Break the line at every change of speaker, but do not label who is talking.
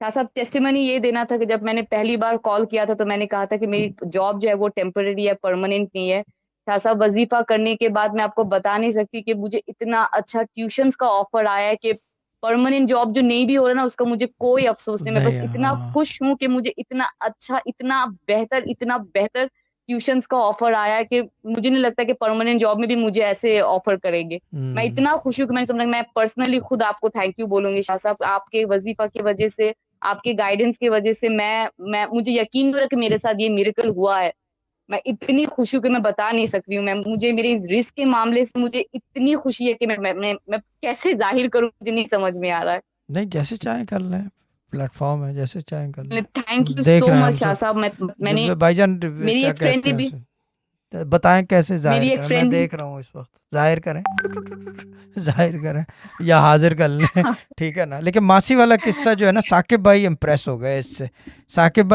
शाह साहब टेस्टिमनी ये देना था कि जब मैंने पहली बार कॉल किया था तो मैंने कहा था कि मेरी जॉब जो है वो टेम्पररी है, परमानेंट नहीं है। शाह साहब वजीफा करने के बाद मैं आपको बता नहीं सकती कि मुझे इतना अच्छा ट्यूशंस का ऑफर आया है कि परमानेंट जॉब जो नहीं भी हो रहा ना उसका मुझे कोई अफसोस नहीं। मैं
नहीं,
बस इतना
हाँ।
खुश हूँ कि मुझे इतना बेहतर ट्यूशंस का ऑफर आया है कि मुझे नहीं लगता कि परमानेंट जॉब में भी मुझे ऐसे ऑफर करेंगे। मैं
हम्म।
इतना खुश हूँ कि मैंने समझा मैं पर्सनली खुद आपको थैंक यू बोलूंगी शाह साहब, आपके वजीफा की वजह से, आपके गाइडेंस की वजह से मैं मुझे यकीन हो रहा है कि मेरे साथ ये मिरेकल हुआ है। मैं इतनी खुश हूँ कि मैं बता नहीं सकती हूँ। मैं मुझे मेरे इस रिस्क के मामले से मुझे इतनी खुशी है कि मैं कैसे जाहिर करूँ, मुझे नहीं समझ में आ रहा है।
नहीं, जैसे चाहें कर लें, प्लेटफॉर्म है, जैसे चाहें कर
थैंक
लें,
यू
देख
सो
रहे हैं
मच
हम
शाह
सब।
साहब। मैंने,
जब भाईजान
मेरी
क्या
एक फ्रेंड
कहते
ने
हैं
भी,
उसे, तो बताएं कैसे जाहिर
मेरी एक
करें, मैं
फ्रेंड
देख रहा हूँ इस वक्त, जाहिर करें। जाहिर करें या हाजिर कर लें। ठीक है ना, लेकिन मासी वाला किस्सा जो है ना, साकिब भाई इम्प्रेस हो गए इससे। साकिब